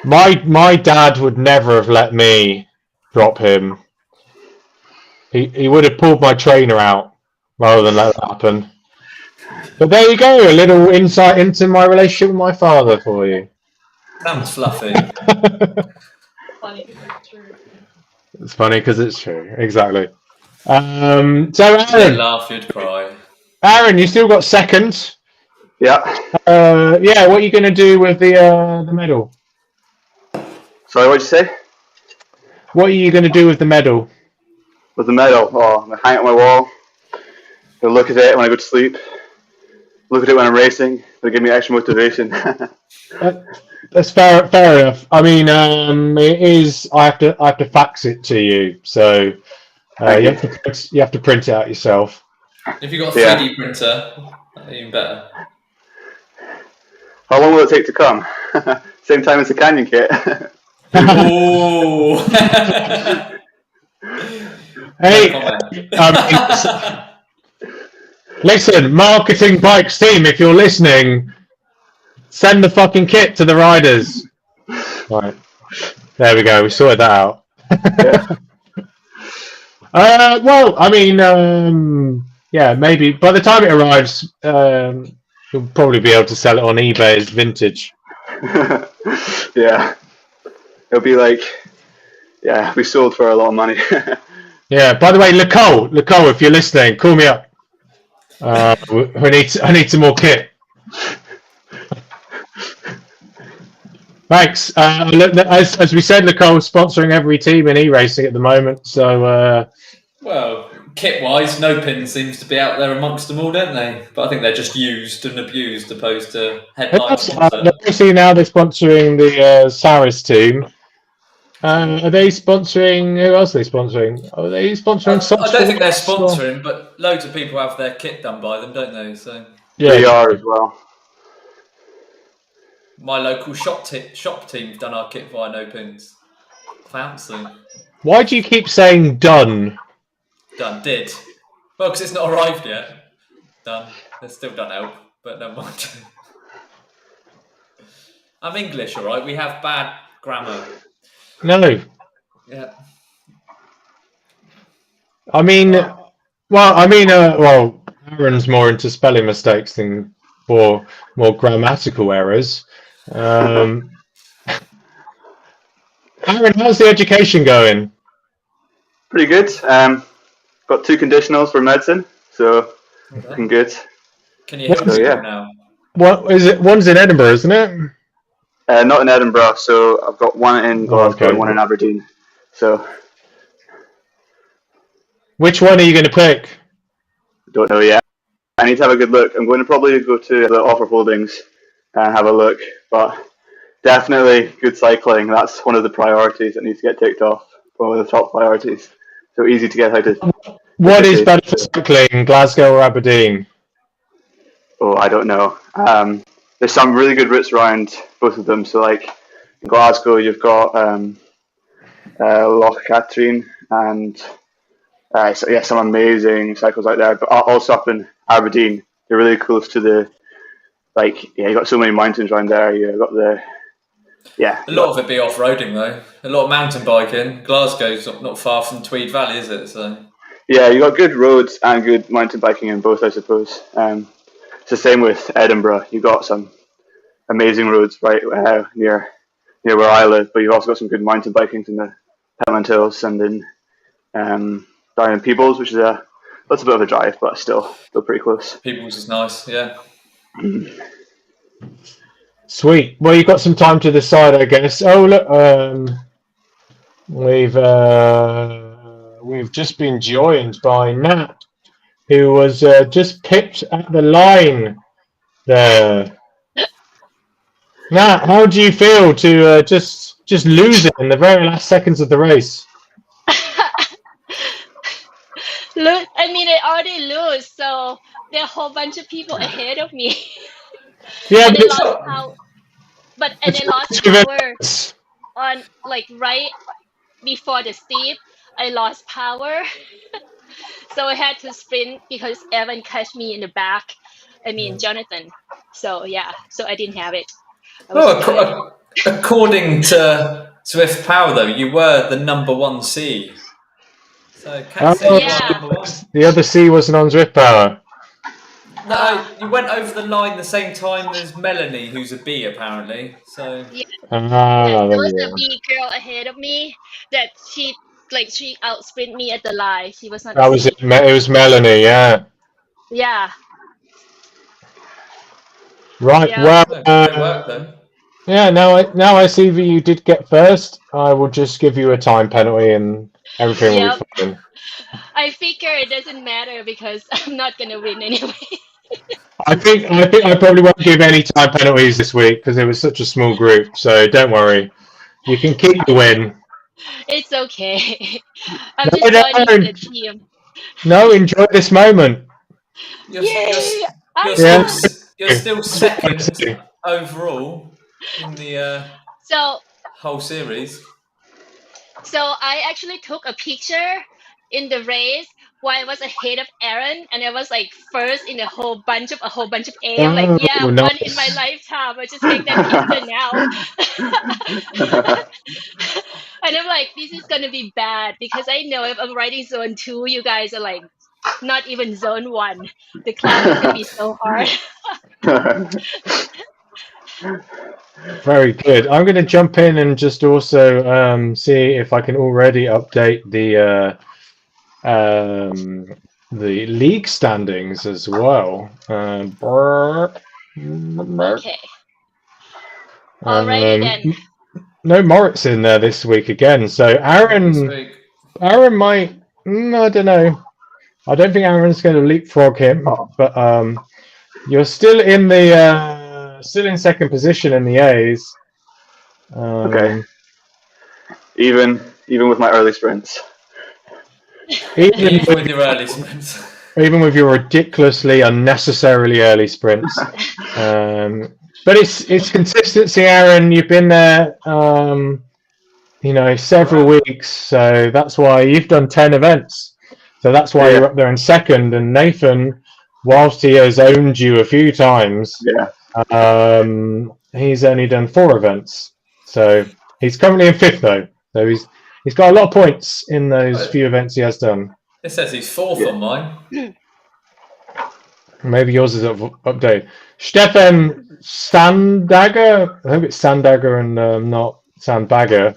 My dad would never have let me drop him. He would have pulled my trainer out rather than let that happen. But there you go, a little insight into my relationship with my father for you. Sounds fluffy. Funny because it's true. It's funny because it's true, exactly. So You'd Aaron, laugh, you'd cry. Aaron, you still got second. Yeah. Yeah, what are you going to do with the medal? Sorry, what'd you say? What are you going to do with the medal? With the medal? Oh, I'm going to hang it on my wall. I'll look at it when I go to sleep. Look at it when I'm racing. It'll give me extra motivation. That's fair enough. I mean, it is. I have to fax it to you, so you have to print it out yourself. If you've got a 3D printer, even better. How long will it take to come? Same time as the Canyon kit. Ooh. Hey, listen, marketing bikes team, if you're listening, send the fucking kit to the riders. Right, there we go. We sorted that out. Well, I mean, yeah, maybe by the time it arrives, you'll probably be able to sell it on eBay as vintage. Yeah, it'll be like, yeah, we sold for a lot of money. Yeah. By the way, Nicole, if you're listening, call me up. I need some more kit. Thanks. As we said, Nicole's sponsoring every team in e-racing at the moment. So, well, kit-wise, No Pin seems to be out there amongst them all, don't they? But I think they're just used and abused, opposed to headline sponsor. Obviously, now they're sponsoring the Saris team. Are they sponsoring? Who else are they sponsoring? Are they sponsoring? I don't think they're sponsoring, but loads of people have their kit done by them, don't they? So yeah, they are as well. My local shop team's done our kit via No Pins. Fancy. Why do you keep saying done? Done. Did. Well, because it's not arrived yet. Done. They still don't help, but never mind. I'm English, all right? We have bad grammar. No. Yeah. I mean, Aaron's more into spelling mistakes than more grammatical errors. Aaron, how's the education going? Pretty good. Got 2 conditionals for medicine, so looking good. Can you hear So, yeah. now? What is it? One's in Edinburgh, isn't it? Not in Edinburgh, so I've got one in Glasgow and one in Aberdeen. So which one are you going to pick? don't know yet. I need to have a good look. I'm going to probably go to the offer holdings and have a look, but definitely good cycling. That's one of the priorities that needs to get ticked off. One of the top priorities. So easy to get out of. What is better for cycling, Glasgow or Aberdeen? Oh, I don't know. There's some really good routes around both of them. So like in Glasgow, you've got Loch Katrine and some amazing cycles out there. But also up in Aberdeen, you're really close to the you got so many mountains around there. You got a lot of it be off-roading though. A lot of mountain biking. Glasgow's not far from Tweed Valley, is it? So yeah, you got good roads and good mountain biking in both, I suppose. It's the same with Edinburgh. You got some amazing roads right near where I live, but you've also got some good mountain biking in the Highland Hills and in down in Peebles, which is that's a bit of a drive, but still pretty close. Peebles is nice, yeah. Sweet. Well, you've got some time to decide, I guess. Oh, look, we've just been joined by Nat, who was just pipped at the line there. Nat, how do you feel to just lose it in the very last seconds of the race? Look, I mean, I already lose, so there are a whole bunch of people ahead of me. Yeah, and but I lost power on right before the steep. I lost power, so I had to sprint because Evan catch me in the back. I mean Jonathan. So yeah, so I didn't have it. According to Swift Power, though, you were the number 1 C. So can't say you were number 1. The other C wasn't on Swift Power. No, you went over the line the same time as Melanie, who's a B apparently. So yeah, there was a B girl ahead of me that she outsprint me at the line. She was not. That was it. It was Melanie, yeah. Yeah. Right. Yeah. Well. Good work then. Yeah. Now I see that you did get first. I will just give you a time penalty and everything will be fine. I figure it doesn't matter because I'm not gonna win anyway. I think I probably won't give any time penalties this week because it was such a small group. So don't worry, you can keep the win. It's okay. I'm just joining the team. No, enjoy this moment. You're still second overall in the whole series. So I actually took a picture in the race while I was ahead of Aaron, and I was first in a whole bunch of A. I'm nice. One in my lifetime. I just take that picture now. And I'm this is gonna be bad because I know if I'm riding zone 2, you guys are not even zone 1. The class is gonna be so hard. Very good. I'm going to jump in and just also see if I can already update the league standings as well. Okay. Alrighty then. No Moritz in there this week again, so Aaron might. I don't know. I don't think Aaron's going to leapfrog him, but you're still in the. Still in second position in the A's. Okay. Even with my early sprints. Even with your early sprints. Even with your ridiculously, unnecessarily early sprints. But it's consistency, Aaron. You've been there, several weeks, so that's why you've done 10 events. So that's why you're up there in second. And Nathan, whilst he has owned you a few times, he's only done 4 events. So he's currently in 5th though. So he's got a lot of points in those few events he has done. It says he's 4th on mine. Maybe yours is updated. Stefan Sandagger. I hope it's Sandagger and not Sandbagger.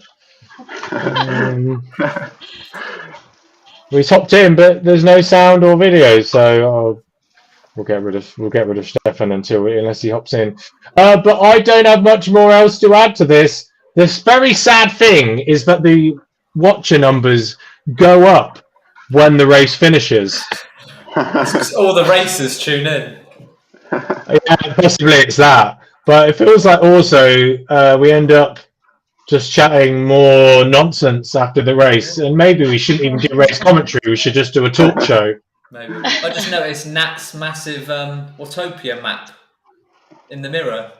He's hopped in, but there's no sound or video, so we'll get rid of Stefan unless he hops in. But I don't have much more else to add to this. This very sad thing is that the watcher numbers go up when the race finishes. All the racers tune in. Yeah, possibly it's that. But it feels like also we end up just chatting more nonsense after the race, and maybe we shouldn't even do race commentary. We should just do a talk show. Maybe. I just noticed Nat's massive Autopia map in the mirror.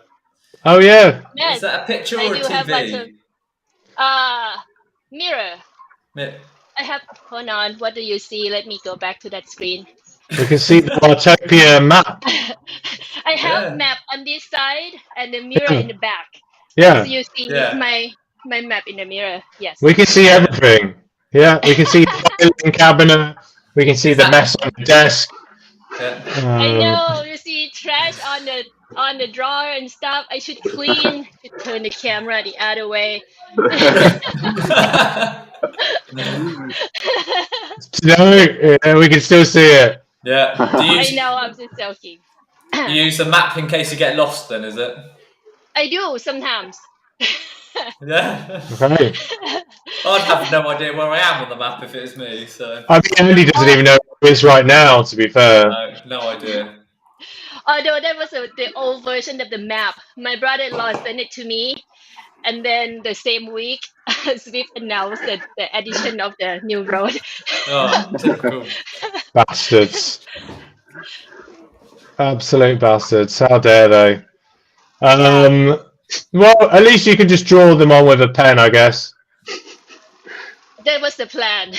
Oh yeah. Yes, Is that a picture I or a do have lots TV? of mirror. Mi- I have. Hold on. What do you see? Let me go back to that screen. We can see the Autopia map. I have Yeah. map on this side and the mirror in the back. Yeah, So you see Yeah. my map in the mirror. Yes. we can see everything. Yeah, we can see the filing cabinet. We can see Is the that- mess on the desk. Yeah. I know. You see trash on the drawer and stuff. I should clean. Should turn the camera the other way. No, we can still see it. Yeah. Do you I use, know. I'm just joking. you use the map in case you get lost? Then is it? I do sometimes. Yeah. Okay. I'd have no idea where I am on the map if it was me. So I mean, Andy doesn't even know where it is right now, to be fair. no idea. Although that was the old version of the map. My brother-in-law sent it to me, and then the same week, Swift announced the addition of the new road. Oh, typical. Bastards. Absolute bastards. How dare they? Well, at least you can just draw them on with a pen, I guess. That was the plan.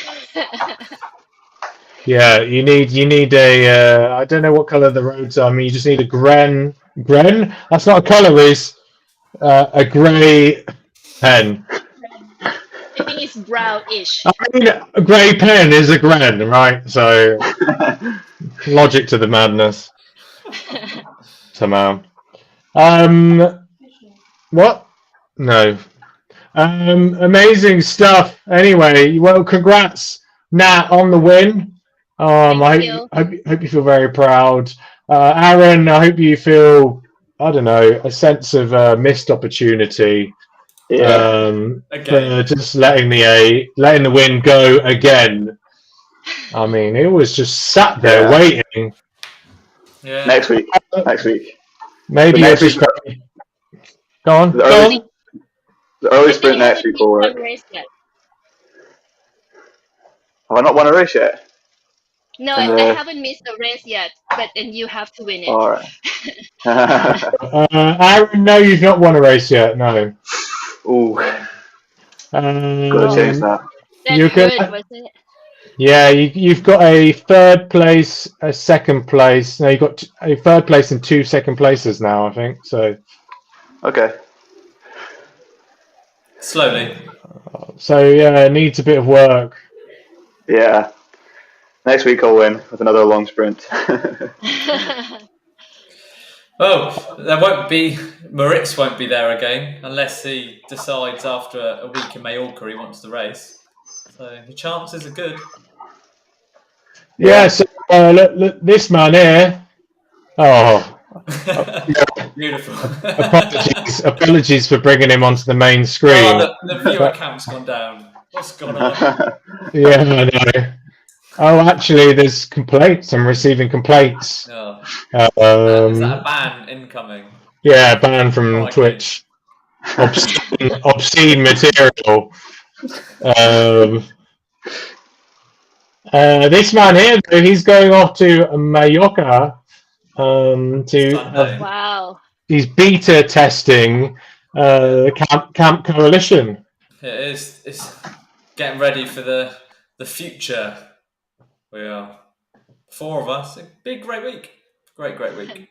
Yeah, you need a I don't know what color the roads are. I mean, you just need a gren. That's not a color, is a grey pen. I think it's brownish. I mean, a grey pen is a gren, right? So logic to the madness somehow. What? No. Amazing stuff. Anyway, well, congrats, Nat, on the win. Thank you. I hope you feel very proud. Aaron, I hope you feel, I don't know, a sense of missed opportunity. Yeah. For just letting the win go again. I mean, it was just sat there waiting. Yeah. Next week. Maybe next every week- Go on. The Go early- on. The early I sprint think I next haven't week will missed work. one race yet. Have I not won a race yet? No, And, I haven't missed a race yet, but then you have to win it. All right. Aaron, no, you've not won a race yet. No. Ooh, gotta change that. That You hurt, can- wasn't it? Yeah, you've got a third place, a second place. No, you've got a third place and 2 second places now, I think. So Okay. Slowly. yeah, it needs a bit of work. Yeah. Next week I'll win with another long sprint. Oh, there won't be. Moritz won't be there again unless he decides after a week in Mallorca he wants to race. So the chances are good. Yeah. So look, this man here. Oh, Beautiful. apologies for bringing him onto the main screen. Oh, the viewer count's gone down. What's going on? Yeah, I know. Oh, actually, there's complaints. I'm receiving complaints. Oh. Is that a ban incoming? Yeah, ban from Crikey. Twitch. Obscene material. This man here, though, he's going off to Mallorca Sunday. Wow. he's beta testing Camp Coalition. It is. It's getting ready for the future. We are 4 of us. A great week. Great week.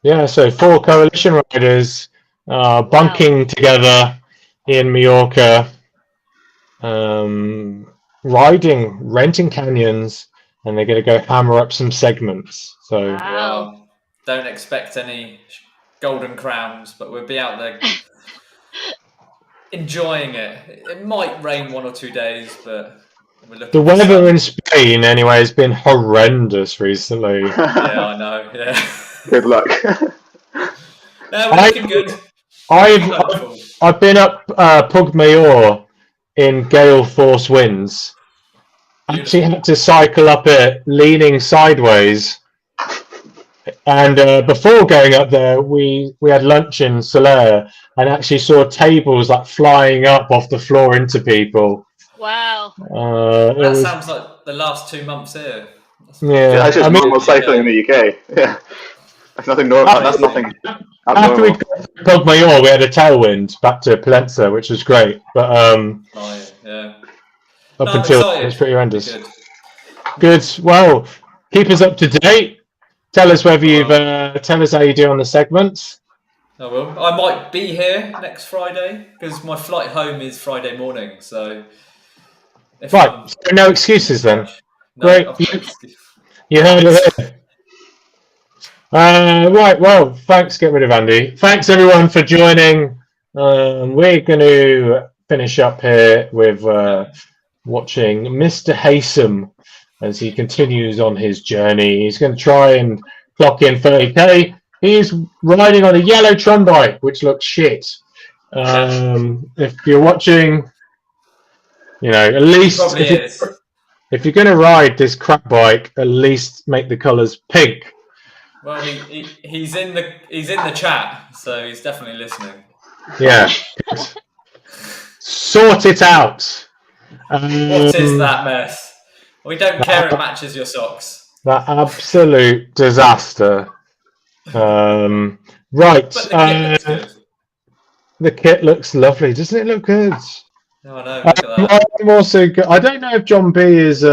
Yeah, so 4 coalition riders bunking together in Mallorca, renting canyons, and they're going to go hammer up some segments. So Wow. Well, don't expect any golden crowns, but we'll be out there enjoying it. It might rain 1 or 2 days, but We're The looking for weather sun. in Spain, anyway, has been horrendous recently. Yeah, I know. Yeah. Good luck. No, we're looking good. I've Hopeful. I've been up Pugmayor in gale force winds. Actually Beautiful. had to cycle up it leaning sideways. And before going up there, we had lunch in Solaire and actually saw tables like flying up off the floor into people. Wow. It That was sounds like the last 2 months here. Yeah, that's just I mean, normal cycling in the UK. Yeah, that's nothing normal. That's nothing after we abnormal. got to Pugmayor, we had a tailwind back to Palencia, which was great. But Oh, yeah. up No, I'm until then, it was excited. pretty Be horrendous. good. Good. Well, keep us up to date. Tell us whether you've Well, tell us how you do on the segments. I will. I might be here next Friday because my flight home is Friday morning. So if Right. So no excuses then. no, Great. I've got excuse. You heard it here. Right. Well, thanks. Get rid of Andy. Thanks everyone for joining. We're going to finish up here with watching Mr. Haysom as he continues on his journey. He's going to try and clock in 30k. He's riding on a yellow Tron bike, which looks shit. If you're watching, at least if you're going to ride this crap bike, at least make the colours pink. Well, he's in the chat, so he's definitely listening. Yeah. Sort it out. What is that mess? We don't care. It matches your socks. That absolute disaster. Right. But the kit looks good. The kit looks lovely. Doesn't it look good? Oh, I know. Look at that. I'm also good. I don't know if John B is.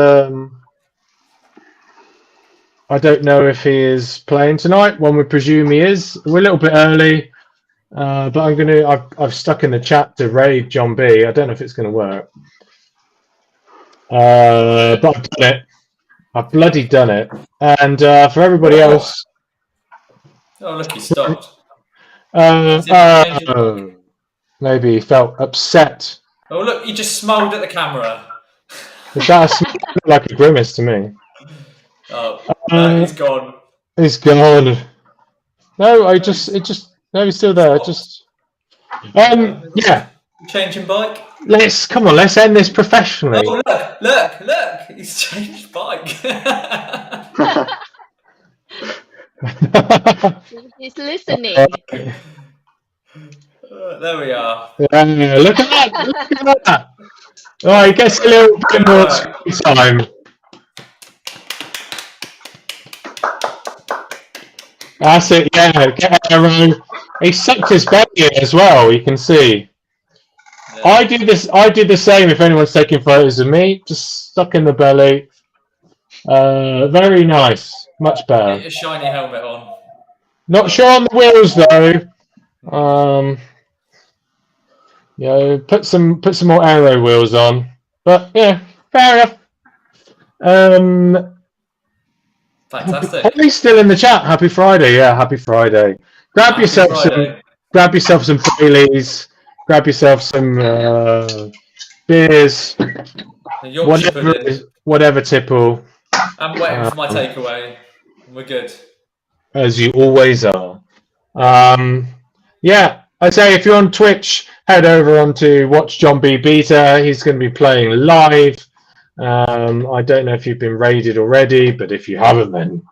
I don't know if he is playing tonight. One would presume he is. We're a little bit early, but I'm gonna. I've stuck in the chat to raid John B. I don't know if it's gonna work. But I've done it. I've bloody done it. And for everybody else. Oh, look, he stopped. Maybe he felt upset. Oh, look, he just smiled at the camera. Is that a smile? Like a grimace to me? Oh, no, he's gone. He's gone. No, no, he's still there. Yeah. Changing bike. Let's end this professionally. Oh, look, he's changed bike. He's listening. There we are. Look at that! Oh, he gets a little bit more screen time. That's it. Yeah, get arrow. He sucked his belly in as well. You can see. Yeah. I did the same. If anyone's taking photos of me, just stuck in the belly. Very nice. Much better. Get your shiny helmet on. Not sure on the wheels though. Put some more aero wheels on. But yeah, fair enough. Fantastic. Holly's still in the chat. Happy Friday, yeah, happy Friday. Grab yourself some Baileys. Grab yourself some beers. Whatever tipple. I'm waiting for my takeaway. We're good. As you always are. Yeah, I say if you're on Twitch, head over onto Watch John B Beta. He's going to be playing live. I don't know if you've been raided already, but if you haven't, then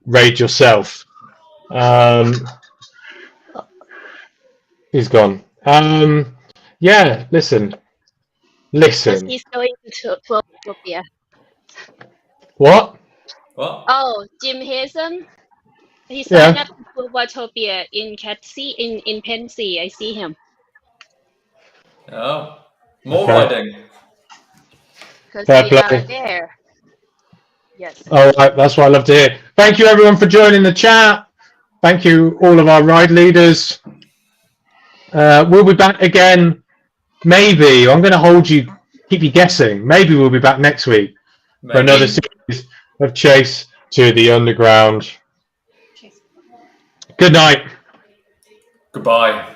raid yourself. He's gone. Yeah, listen. He's going to Utopia. What? Oh, Jim Haysom. He signed up for Utopia in Catsy in Pensy. I see him. Oh, more riding. Because we are there. Yes. All right, that's what I love to hear. Thank you, everyone, for joining the chat. Thank you, all of our ride leaders. We'll be back again. Maybe I'm going to keep you guessing. Maybe we'll be back next week for another series of Chase to the Underground. Good night. Goodbye.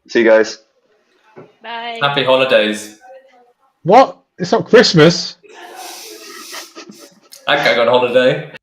See you guys. Bye. Happy holidays. What? It's not Christmas. I'm going on holiday.